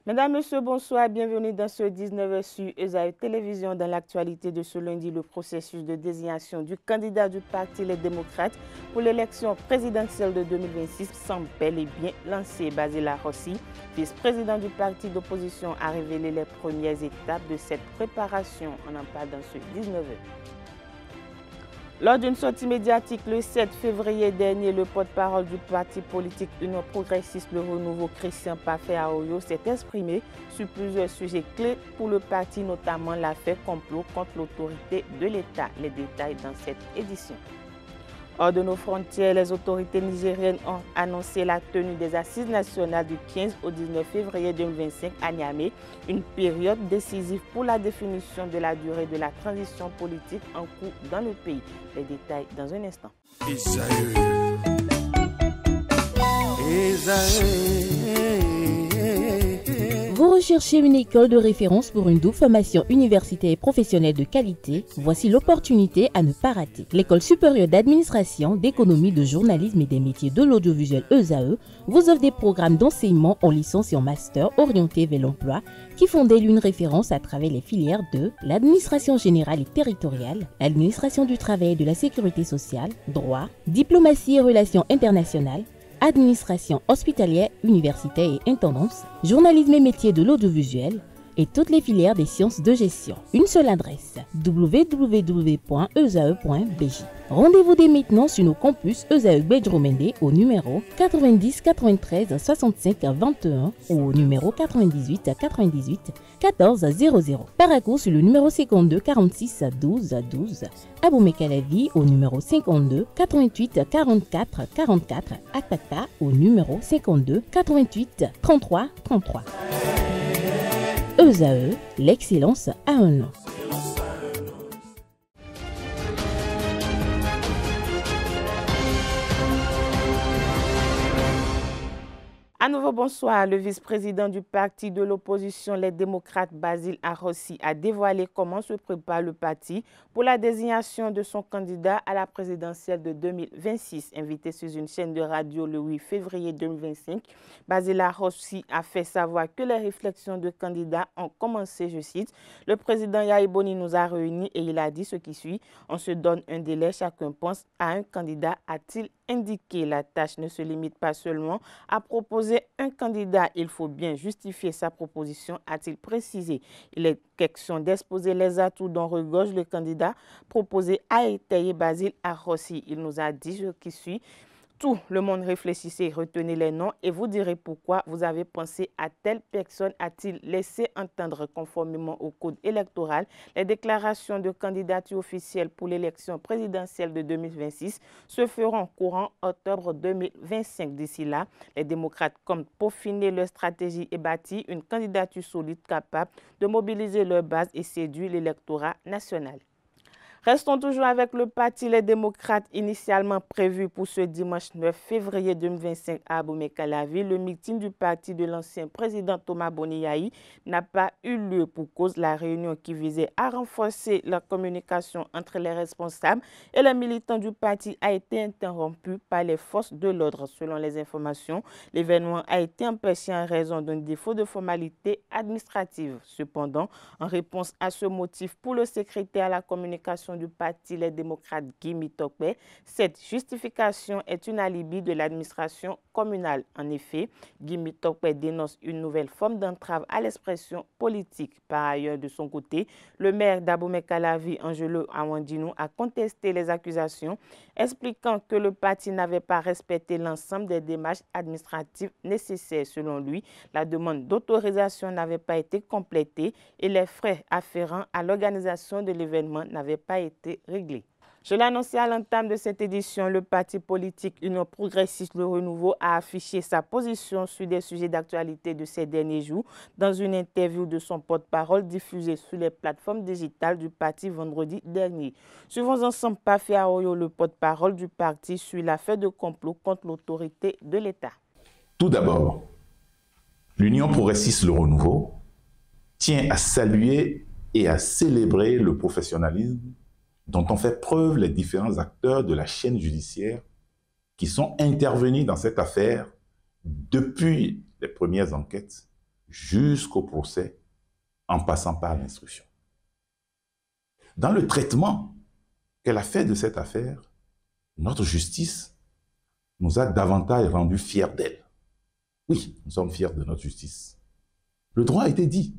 Mesdames, Messieurs, bonsoir. Bienvenue dans ce 19h sur ESAE Télévision. Dans l'actualité de ce lundi, le processus de désignation du candidat du Parti Les Démocrates pour l'élection présidentielle de 2026 semble bel et bien lancé. Basile Arrossi, vice-président du parti d'opposition, a révélé les premières étapes de cette préparation. On en parle dans ce 19h. Lors d'une sortie médiatique le 7 février dernier, le porte-parole du parti politique Union progressiste Le Renouveau, Christian Pafé Aoyo, s'est exprimé sur plusieurs sujets clés pour le parti, notamment l'affaire complot contre l'autorité de l'État. Les détails dans cette édition. Hors de nos frontières, les autorités nigériennes ont annoncé la tenue des assises nationales du 15 au 19 février 2025 à Niamey, une période décisive pour la définition de la durée de la transition politique en cours dans le pays. Les détails dans un instant. Vous recherchez une école de référence pour une double formation universitaire et professionnelle de qualité? Voici l'opportunité à ne pas rater. L'École supérieure d'administration, d'économie, de journalisme et des métiers de l'audiovisuel ESAE vous offre des programmes d'enseignement en licence et en master orientés vers l'emploi qui font d'elle une référence à travers les filières de l'administration générale et territoriale, l'administration du travail et de la sécurité sociale, droit, diplomatie et relations internationales, administration hospitalière, universitaire et intendance, journalisme et métiers de l'audiovisuel et toutes les filières des sciences de gestion. Une seule adresse, www.esae.bj. Rendez-vous dès maintenant sur nos campus ESAE Bedjromende au numéro 90 93 65 21 ou au numéro 98 98 14 00. Paracourt sur le numéro 52 46 12 12. Aboumé-Calavi au numéro 52 88 44 44. Akpaka au numéro 52 88 33 33. ESAE, l'excellence à un nom. À nouveau, bonsoir. Le vice-président du parti de l'opposition, les démocrates, Basile Arrossi, a dévoilé comment se prépare le parti pour la désignation de son candidat à la présidentielle de 2026. Invité sur une chaîne de radio le 8 février 2025, Basile Arrossi a fait savoir que les réflexions de candidats ont commencé, je cite. Le président Yahya Boni nous a réunis et il a dit ce qui suit. On se donne un délai, chacun pense à un candidat, a-t-il indiqué. La tâche ne se limite pas seulement à proposer un candidat, il faut bien justifier sa proposition, a-t-il précisé. Il est question d'exposer les atouts dont regorge le candidat proposé à étayer Basile Arrossi. Il nous a dit ce qui suit. Tout le monde réfléchissez, retenez les noms et vous direz pourquoi vous avez pensé à telle personne, a-t-il laissé entendre conformément au code électoral. Les déclarations de candidature officielle pour l'élection présidentielle de 2026 se feront courant octobre 2025. D'ici là, les démocrates comptent peaufiner leur stratégie et bâtir une candidature solide capable de mobiliser leur base et séduire l'électorat national. Restons toujours avec le parti Les Démocrates, initialement prévu pour ce dimanche 9 février 2025 à Aboumé-Calavi. Le meeting du parti de l'ancien président Thomas Boni n'a pas eu lieu pour cause la réunion qui visait à renforcer la communication entre les responsables et les militants du parti a été interrompue par les forces de l'ordre. Selon les informations, l'événement a été empêché en raison d'un défaut de formalité administrative. Cependant, en réponse à ce motif pour le secrétaire à la communication du parti Les Démocrates Guy Mitokpe, cette justification est une alibi de l'administration communale. En effet, Guy Mitokpe dénonce une nouvelle forme d'entrave à l'expression politique. Par ailleurs, de son côté, le maire d'Abomey-Calavi, Angelo Awandinou, a contesté les accusations, expliquant que le parti n'avait pas respecté l'ensemble des démarches administratives nécessaires. Selon lui, la demande d'autorisation n'avait pas été complétée et les frais afférents à l'organisation de l'événement n'avaient pas été réglés. Je l'annonçais à l'entame de cette édition, le parti politique Union progressiste Le Renouveau a affiché sa position sur des sujets d'actualité de ces derniers jours dans une interview de son porte-parole diffusée sur les plateformes digitales du parti vendredi dernier. Suivons ensemble Pafé Aoyo, le porte-parole du parti, sur l'affaire de complot contre l'autorité de l'État. Tout d'abord, l'Union progressiste Le Renouveau tient à saluer et à célébrer le professionnalisme dont ont fait preuve les différents acteurs de la chaîne judiciaire qui sont intervenus dans cette affaire depuis les premières enquêtes jusqu'au procès, en passant par l'instruction. Dans le traitement qu'elle a fait de cette affaire, notre justice nous a davantage rendus fiers d'elle. Oui, nous sommes fiers de notre justice. Le droit a été dit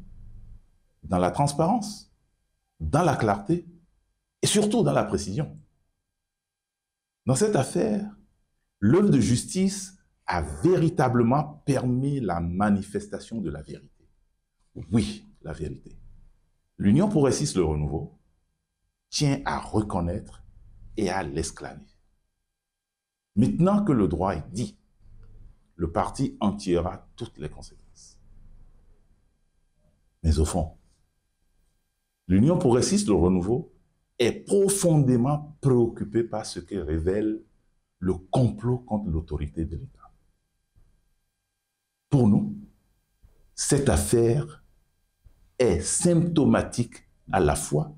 dans la transparence, dans la clarté et surtout dans la précision. Dans cette affaire, l'œuvre de justice a véritablement permis la manifestation de la vérité. Oui, la vérité. L'Union progressiste Le Renouveau tient à reconnaître et à l'exclamer. Maintenant que le droit est dit, le parti en tirera toutes les conséquences. Mais au fond, l'Union progressiste Le Renouveau est profondément préoccupée par ce que révèle le complot contre l'autorité de l'État. Pour nous, cette affaire est symptomatique à la fois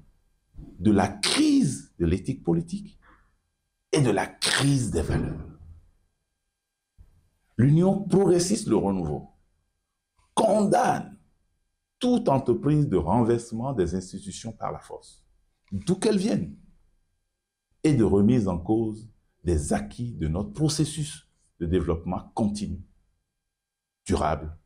de la crise de l'éthique politique et de la crise des valeurs. L'Union progressiste Le Renouveau condamne toute entreprise de renversement des institutions par la force, d'où qu'elles viennent, et de remise en cause des acquis de notre processus de développement continu, durable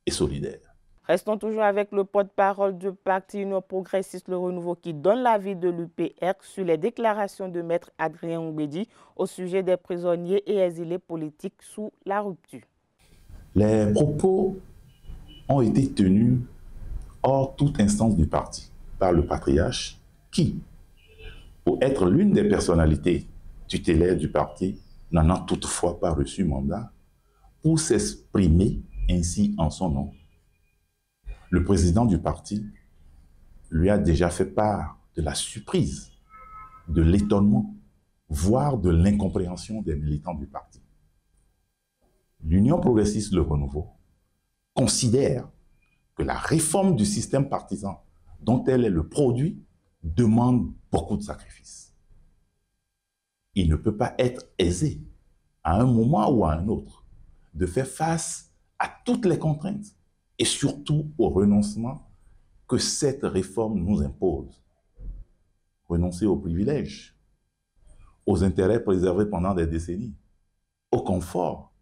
et solidaire. Restons toujours avec le porte-parole du parti Union progressiste Le Renouveau qui donne l'avis de l'UPR sur les déclarations de Maître Adrien Oumbédi au sujet des prisonniers et exilés politiques sous la rupture. Les propos ont été tenus hors toute instance du parti par le patriarche qui, pour être l'une des personnalités tutélaires du parti, n'en a toutefois pas reçu mandat pour s'exprimer ainsi en son nom. Le président du parti lui a déjà fait part de la surprise, de l'étonnement, voire de l'incompréhension des militants du parti. L'Union progressiste Le Renouveau considère que la réforme du système partisan dont elle est le produit demande beaucoup de sacrifices. Il ne peut pas être aisé, à un moment ou à un autre, de faire face à toutes les contraintes et surtout au renoncement que cette réforme nous impose. Renoncer aux privilèges, aux intérêts préservés pendant des décennies, au confort,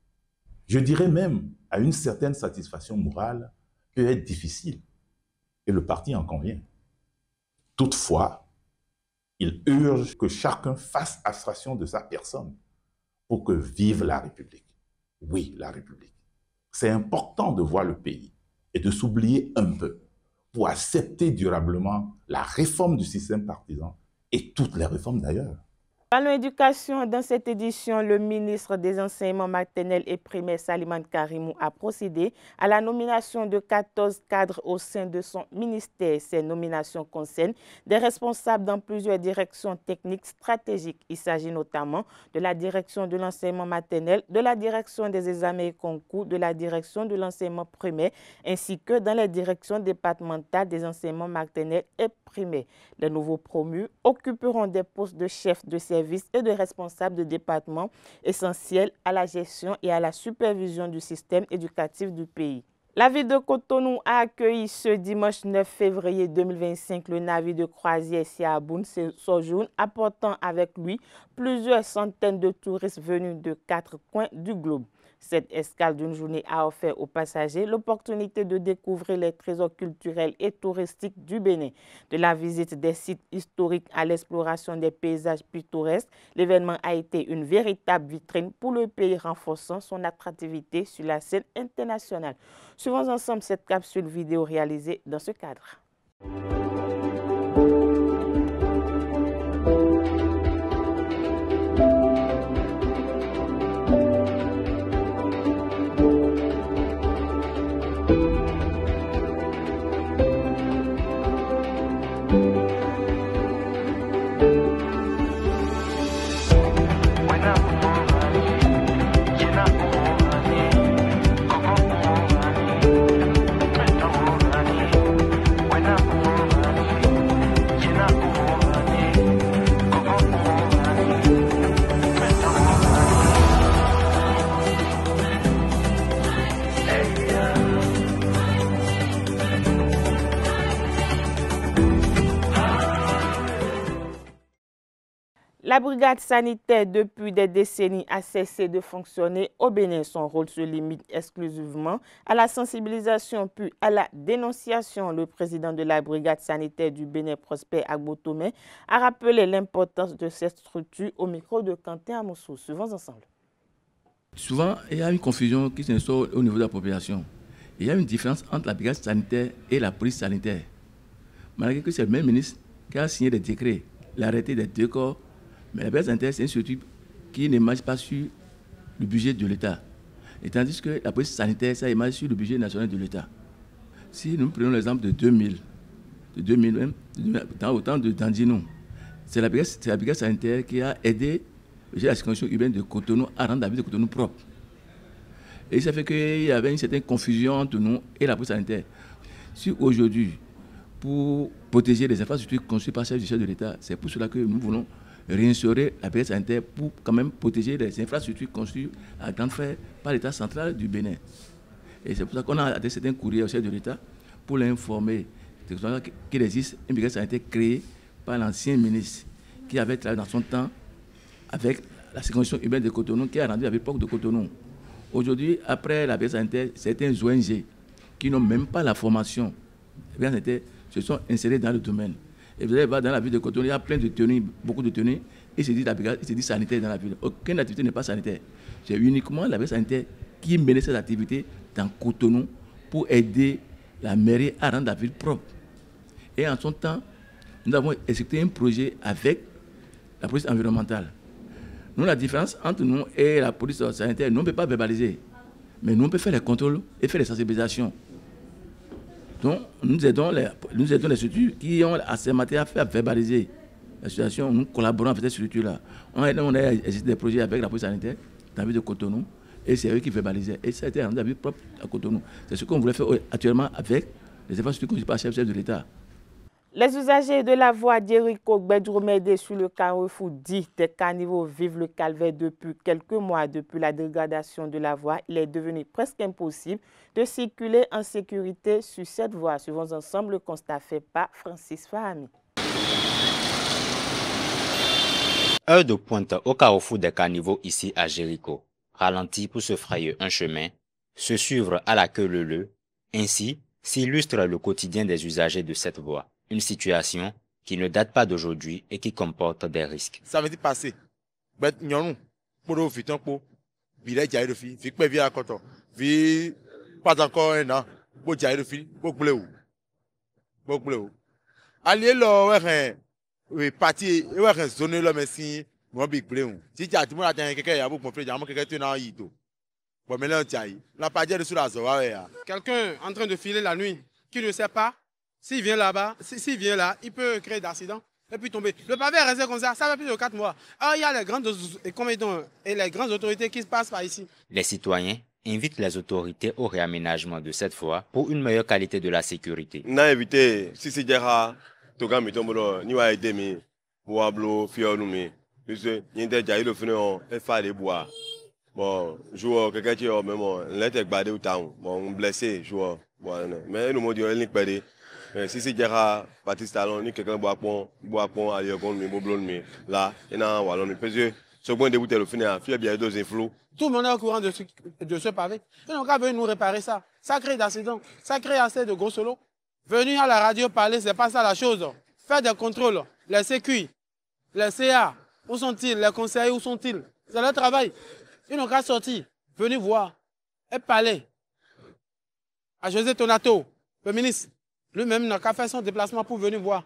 je dirais même à une certaine satisfaction morale, peut être difficile, et le parti en convient. Toutefois, il urge que chacun fasse abstraction de sa personne pour que vive la République. Oui, la République. C'est important de voir le pays et de s'oublier un peu pour accepter durablement la réforme du système partisan et toutes les réformes d'ailleurs. Parlons éducation. Dans cette édition, le ministre des Enseignements maternels et primaires, Salimane Karimou, a procédé à la nomination de 14 cadres au sein de son ministère. Ces nominations concernent des responsables dans plusieurs directions techniques stratégiques. Il s'agit notamment de la direction de l'enseignement maternel, de la direction des examens et concours, de la direction de l'enseignement primaire, ainsi que dans les directions départementales des enseignements maternels et primaires. Les nouveaux promus occuperont des postes de chef de service et de responsables de départements essentiels à la gestion et à la supervision du système éducatif du pays. La ville de Cotonou a accueilli ce dimanche 9 février 2025 le navire de croisière Siaboune Sojourn, apportant avec lui plusieurs centaines de touristes venus de 4 coins du globe. Cette escale d'une journée a offert aux passagers l'opportunité de découvrir les trésors culturels et touristiques du Bénin. De la visite des sites historiques à l'exploration des paysages pittoresques, l'événement a été une véritable vitrine pour le pays, renforçant son attractivité sur la scène internationale. Suivons ensemble cette capsule vidéo réalisée dans ce cadre. La brigade sanitaire, depuis des décennies, a cessé de fonctionner au Bénin. Son rôle se limite exclusivement à la sensibilisation puis à la dénonciation. Le président de la brigade sanitaire du Bénin, Prosper Agbotomé, a rappelé l'importance de cette structure au micro de Quentin Amoussou. Suivons ensemble. Souvent, il y a une confusion qui s'instaure au niveau de la population. Il y a une différence entre la brigade sanitaire et la police sanitaire. Malgré que c'est le même ministre qui a signé des décrets, l'arrêté des deux corps, mais la brigade sanitaire, c'est une structure qui n'émarge pas sur le budget de l'État. Et tandis que la police sanitaire, ça émarge sur le budget national de l'État. Si nous prenons l'exemple de 2000 même, dans le temps de Dandino, c'est la brigade sanitaire qui a aidé la circulation urbaine de Cotonou à rendre la ville de Cotonou propre. Et ça fait qu'il y avait une certaine confusion entre nous et la police sanitaire. Si aujourd'hui, pour protéger les infrastructures construites par le chef de l'État, c'est pour cela que nous voulons réinstaurer la brigade sanitaire pour quand même protéger les infrastructures construites à grande frais par l'État central du Bénin. Et c'est pour ça qu'on a adressé un courrier au chef de l'État pour l'informer qu'il existe une brigade sanitaire créée par l'ancien ministre qui avait travaillé dans son temps avec la circulation urbaine de Cotonou, qui a rendu la ville propre de Cotonou. Aujourd'hui, après la brigade sanitaire, certains ONG qui n'ont même pas la formation, les brigades sanitaires se sont insérés dans le domaine. Et vous allez voir dans la ville de Cotonou, il y a plein de tenues, beaucoup de tenues, et c'est dit la brigade, c'est dit sanitaire dans la ville. Aucune activité n'est pas sanitaire. C'est uniquement la brigade sanitaire qui menait cette activité dans Cotonou pour aider la mairie à rendre la ville propre. Et en son temps, nous avons exécuté un projet avec la police environnementale. Nous, la différence entre nous et la police sanitaire, nous, on ne peut pas verbaliser. Mais nous, on peut faire les contrôles et faire les sensibilisations. Donc, nous aidons les structures qui ont assez de matière à faire verbaliser la situation. Nous collaborons avec ces structures-là. On a exécuté des projets avec la police sanitaire dans la ville de Cotonou. Et c'est eux qui verbalisaient. Et ça a été rendu la ville propre à Cotonou. C'est ce qu'on voulait faire actuellement avec les infrastructures conduites par le chef de l'État. Les usagers de la voie d'Érico Gbedjoumede sur le carrefour dit des caniveaux vivent le calvaire depuis quelques mois. Depuis la dégradation de la voie, il est devenu presque impossible de circuler en sécurité sur cette voie. Suivons ensemble le constat fait par Francis Fahami. Heure de pointe au carrefour des caniveaux ici à Jéricho. Ralenti pour se frayer un chemin, se suivre à la queue leu. Ainsi s'illustre le quotidien des usagers de cette voie. Une situation qui ne date pas d'aujourd'hui et qui comporte des risques. Ça veut dire passer. Pas encore un an. Allez là, oui, parti, ouais, zone là, mais si, moi, big play. Si tu as tout le monde atteint quelqu'un, il y a beaucoup de problèmes, il y a quelqu'un qui est en Ito. Bon, mais là, tu as la partie de sur la zone. Quelqu'un en train de filer la nuit, qui ne sait pas, s'il vient là-bas, s'il vient là, il peut créer d'accidents et puis tomber. Le pavé est resté comme ça fait plus de 4 mois. Alors, il y a les grandes autorités qui se passent par ici. Les citoyens invitent les autorités au réaménagement de cette voie pour une meilleure qualité de la sécurité. On a évité, si c'est déjà, tout le monde n'y va aider, mais pour ablo, fier nous, mais il y a déjà eu le fenêtre, il fallait boire. Bon, joueur, quelqu'un qui est même, l'être badé au temps, bon, blessé, joueur, mais nous, on n'est pas badé. Si c'est déjà, Patrice Talon, ni quelqu'un boit pont, ailleurs, mais boblon, mais là, il y a un wallon, parce que ce point de bouteille, le fenêtre, il y a bien deux influx. Tout le monde est au courant de ce pavé. Ils n'ont qu'à venir nous réparer ça. Ça crée d'accidents, ça crée assez de gros solos. Venir à la radio parler, c'est pas ça la chose. Faire des contrôles, les CQ, les CA, où sont-ils? Les conseillers, où sont-ils? C'est leur travail. Ils n'ont qu'à sortir, venir voir et parler à José Tonato, le ministre. Lui-même n'a qu'à faire son déplacement pour venir voir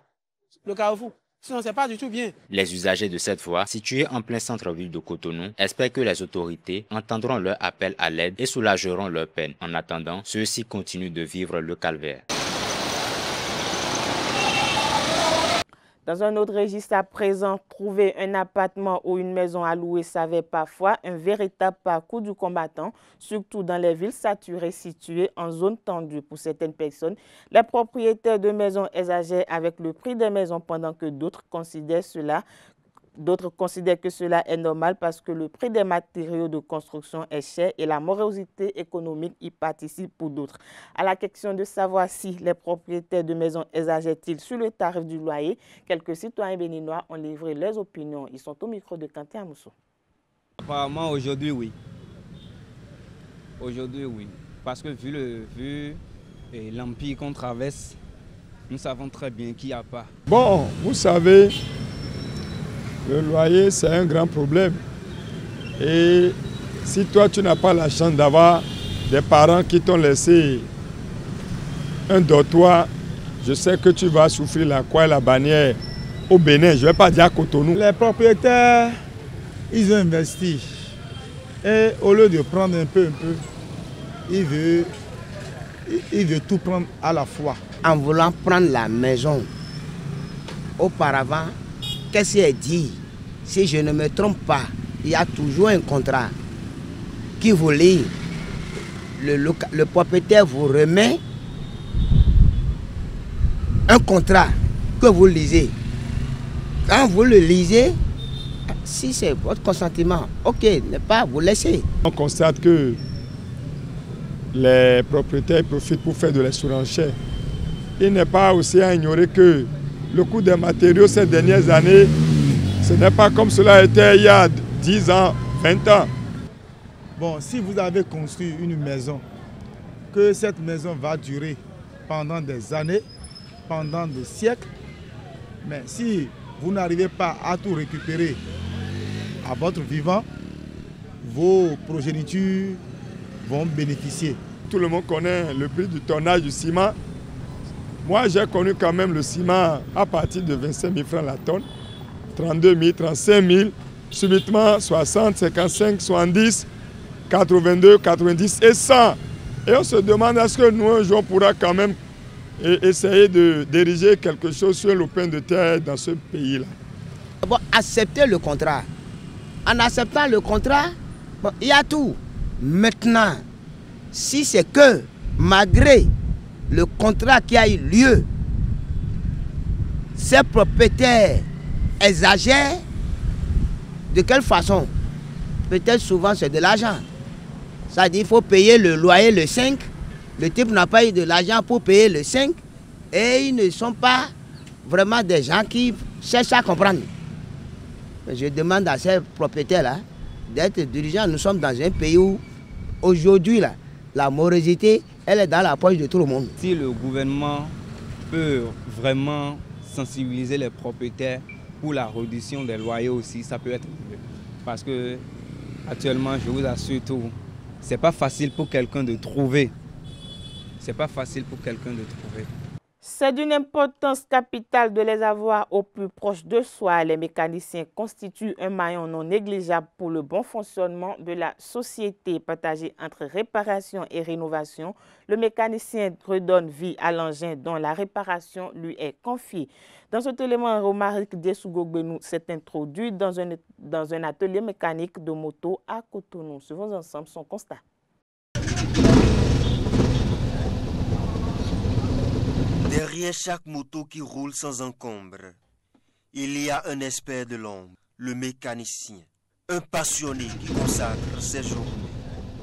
le carrefour. Sinon, c'est pas du tout bien. Les usagers de cette voie, située en plein centre-ville de Cotonou, espèrent que les autorités entendront leur appel à l'aide et soulageront leur peine. En attendant, ceux-ci continuent de vivre le calvaire. Dans un autre registre à présent, trouver un appartement ou une maison à louer s'avère parfois un véritable parcours du combattant, surtout dans les villes saturées situées en zone tendue. Pour certaines personnes, les propriétaires de maisons exagèrent avec le prix des maisons pendant que d'autres considèrent cela D'autres considèrent que cela est normal parce que le prix des matériaux de construction est cher et la morosité économique y participe pour d'autres. À la question de savoir si les propriétaires de maisons exagèrent-ils sur le tarif du loyer, quelques citoyens béninois ont livré leurs opinions. Ils sont au micro de Kanté Amousso. Apparemment aujourd'hui oui. Aujourd'hui oui. Parce que vu l'empire qu'on traverse, nous savons très bien qu'il n'y a pas. Bon, vous savez, le loyer c'est un grand problème. Et si toi tu n'as pas la chance d'avoir des parents qui t'ont laissé un dortoir, je sais que tu vas souffrir la croix et la bannière au Bénin, je ne vais pas dire à Cotonou. Les propriétaires, ils ont investi. Et au lieu de prendre un peu, ils veulent tout prendre à la fois. En voulant prendre la maison, auparavant, qu'est-ce qu'il a dit? Si je ne me trompe pas, il y a toujours un contrat qui vous lie. Le propriétaire vous remet un contrat que vous lisez. Quand vous le lisez, si c'est votre consentement, ok, ne pas vous laisser. On constate que les propriétaires profitent pour faire de la surenchère. Il n'est pas aussi à ignorer que le coût des matériaux ces dernières années, ce n'est pas comme cela était il y a 10 ans, 20 ans. Bon, si vous avez construit une maison, que cette maison va durer pendant des années, pendant des siècles, mais si vous n'arrivez pas à tout récupérer à votre vivant, vos progénitures vont bénéficier. Tout le monde connaît le prix du tonnage du ciment. Moi, j'ai connu quand même le ciment à partir de 25 000 francs la tonne, 32 000, 35 000, subitement 60, 55, 70, 82, 90 et 100. Et on se demande est-ce que nous, un jour, on pourra quand même essayer d'ériger quelque chose sur le pain de terre dans ce pays-là. Bon, accepter le contrat. En acceptant le contrat, bon, il y a tout. Maintenant, si c'est que malgré le contrat qui a eu lieu, ces propriétaires exagèrent, de quelle façon? Peut-être souvent c'est de l'argent. Ça dit qu'il faut payer le loyer le 5. Le type n'a pas eu de l'argent pour payer le 5. Et ils ne sont pas vraiment des gens qui cherchent à comprendre. Je demande à ces propriétaires-là d'être dirigeants. Nous sommes dans un pays où aujourd'hui, la morosité, elle est dans la poche de tout le monde. Si le gouvernement peut vraiment sensibiliser les propriétaires pour la réduction des loyers aussi, ça peut être mieux. Parce que actuellement, je vous assure tout, c'est pas facile pour quelqu'un de trouver. C'est pas facile pour quelqu'un de trouver. C'est d'une importance capitale de les avoir au plus proche de soi. Les mécaniciens constituent un maillon non négligeable pour le bon fonctionnement de la société. Partagé entre réparation et rénovation, le mécanicien redonne vie à l'engin dont la réparation lui est confiée. Dans cet élément, Romaric Dessougogbenu s'est introduit dans un atelier mécanique de moto à Cotonou. Suivons ensemble son constat. Derrière chaque moto qui roule sans encombre, il y a un expert de l'ombre, le mécanicien, un passionné qui consacre ses journées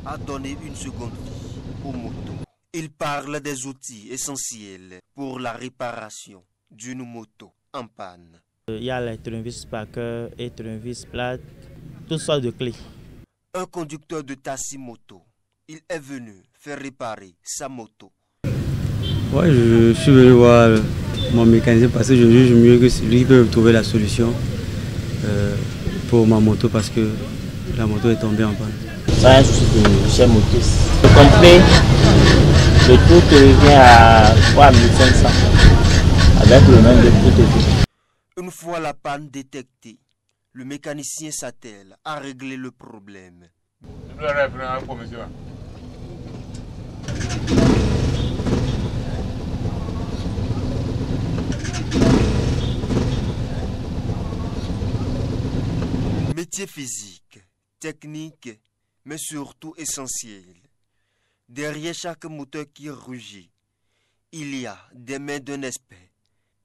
à donner une seconde vie aux motos. Il parle des outils essentiels pour la réparation d'une moto en panne. Il y a les tournevis Parker et tournevis plate, toutes sortes de clés. Un conducteur de taxi moto, il est venu faire réparer sa moto. Ouais, je suis venu voir mon mécanicien parce que je juge mieux que lui peut trouver la solution pour ma moto parce que la moto est tombée en panne. Ça a un souci de chez motrice. Le complet, le tout revient à 3500 avec le même de tout. Une fois la panne détectée, le mécanicien s'attelle à régler le problème. Métier physique, technique, mais surtout essentiel. Derrière chaque moteur qui rugit, il y a des mains d'un expert,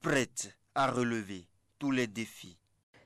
prêtes à relever tous les défis.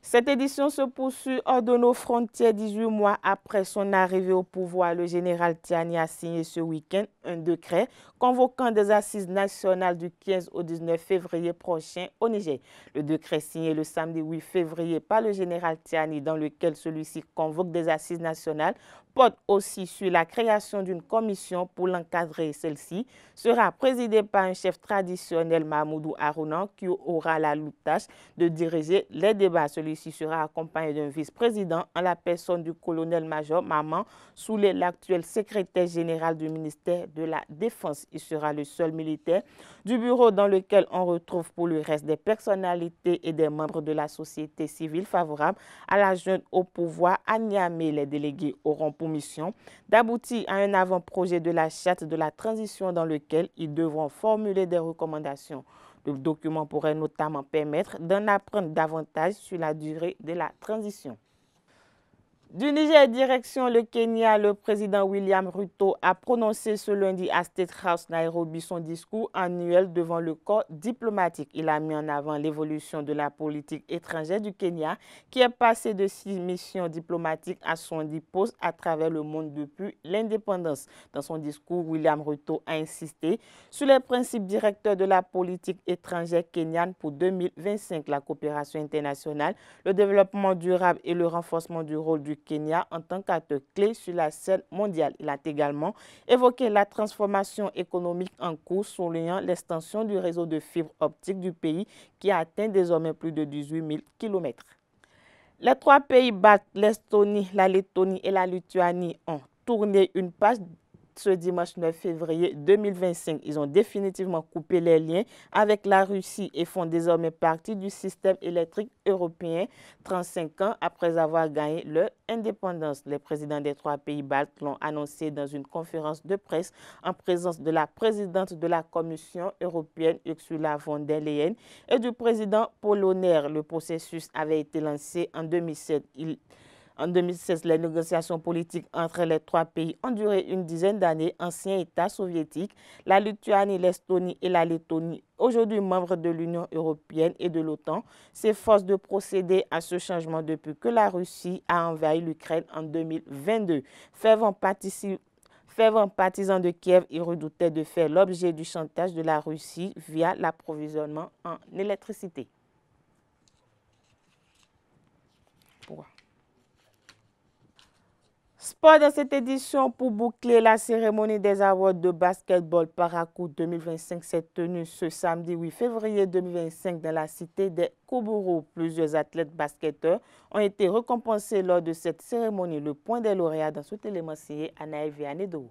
Cette édition se poursuit hors de nos frontières 18 mois après son arrivée au pouvoir. Le général Tiani a signé ce week-end un décret convoquant des assises nationales du 15 au 19 février prochain au Niger. Le décret signé le samedi 8 février par le général Tiani, dans lequel celui-ci convoque des assises nationales, porte aussi sur la création d'une commission pour l'encadrer. Celle-ci sera présidée par un chef traditionnel, Mahmoudou Harouna, qui aura la lourde tâche de diriger les débats. Celui-ci sera accompagné d'un vice-président en la personne du colonel-major Maman Soulé, l'actuel secrétaire général du ministère de la Défense. Il sera le seul militaire du bureau dans lequel on retrouve pour le reste des personnalités et des membres de la société civile favorables à la junte au pouvoir à Niamey. Les délégués auront pour mission d'aboutir à un avant-projet de la charte de la transition dans lequel ils devront formuler des recommandations. Le document pourrait notamment permettre d'en apprendre davantage sur la durée de la transition. Du Niger direction le Kenya, le président William Ruto a prononcé ce lundi à State House Nairobi son discours annuel devant le corps diplomatique. Il a mis en avant l'évolution de la politique étrangère du Kenya qui est passé de 6 missions diplomatiques à 70 postes à travers le monde depuis l'indépendance. Dans son discours, William Ruto a insisté sur les principes directeurs de la politique étrangère kenyane pour 2025, la coopération internationale, le développement durable et le renforcement du rôle du Kenya en tant qu'acteur clé sur la scène mondiale. Il a également évoqué la transformation économique en cours, soulignant l'extension du réseau de fibres optiques du pays qui a atteint désormais plus de 18 000 km. Les 3 pays baltes, l'Estonie, la Lettonie et la Lituanie, ont tourné une page ce dimanche 9 février 2025. Ils ont définitivement coupé les liens avec la Russie et font désormais partie du système électrique européen 35 ans après avoir gagné leur indépendance. Les présidents des 3 pays baltes l'ont annoncé dans une conférence de presse en présence de la présidente de la Commission européenne Ursula von der Leyen et du président polonais. Le processus avait été lancé en 2007. En 2016, les négociations politiques entre les 3 pays ont duré une dizaine d'années. Anciens États soviétiques, la Lituanie, l'Estonie et la Lettonie, aujourd'hui membres de l'Union européenne et de l'OTAN, s'efforcent de procéder à ce changement depuis que la Russie a envahi l'Ukraine en 2022. Fervent partisan de Kiev, il redoutait de faire l'objet du chantage de la Russie via l'approvisionnement en électricité. Pourquoi? Sport dans cette édition pour boucler la cérémonie des awards de basketball Parakou 2025 s'est tenue ce samedi 8 février 2025 dans la cité des Koubourou. Plusieurs athlètes basketteurs ont été récompensés lors de cette cérémonie. Le point des lauréats dans cet élément signé Anaï Vianedo.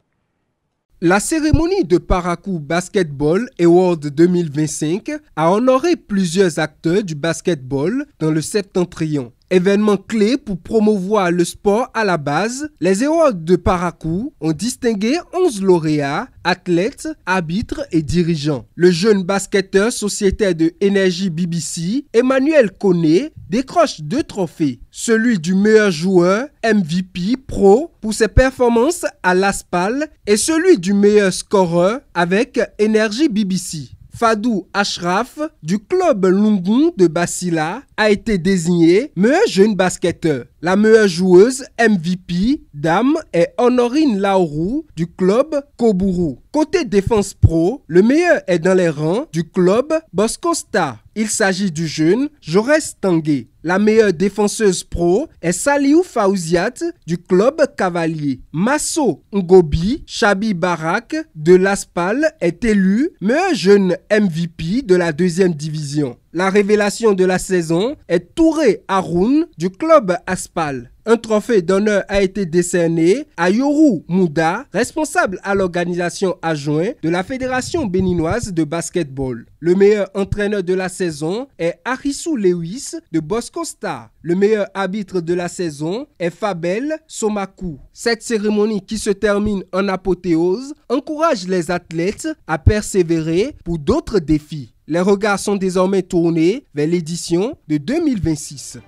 La cérémonie de Parakou Basketball Award 2025 a honoré plusieurs acteurs du basketball dans le septentrion. Événement clé pour promouvoir le sport à la base, les Awards de Parakou ont distingué 11 lauréats, athlètes, arbitres et dirigeants. Le jeune basketteur sociétaire de Énergie BBC, Emmanuel Koné, décroche 2 trophées. Celui du meilleur joueur MVP Pro pour ses performances à l'ASPAL et celui du meilleur scoreur avec Énergie BBC. Fadou Ashraf du club Lungun de Basila a été désigné meilleur jeune basketteur. La meilleure joueuse MVP dame est Honorine Laourou du club Koubourou. Côté défense pro, le meilleur est dans les rangs du club Bosco Star. Il s'agit du jeune Jaurès Tanguay. La meilleure défenseuse pro est Saliou Faouziat du club Cavalier. Masso Ngobi Chabi Barak de l'Aspal est élu meilleur jeune MVP de la 2e division. La révélation de la saison est Touré Haroun du club Aspal. Un trophée d'honneur a été décerné à Yorou Mouda, responsable à l'organisation adjoint de la Fédération béninoise de basketball. Le meilleur entraîneur de la saison est Arissou Lewis de Bosco Star. Le meilleur arbitre de la saison est Fabel Somakou. Cette cérémonie qui se termine en apothéose encourage les athlètes à persévérer pour d'autres défis. Les regards sont désormais tournés vers l'édition de 2026.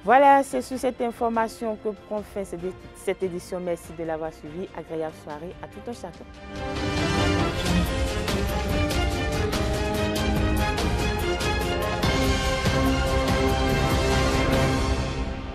Voilà, c'est sur cette information que prend fin cette édition. Merci de l'avoir suivi. Agréable soirée à tout un chacun.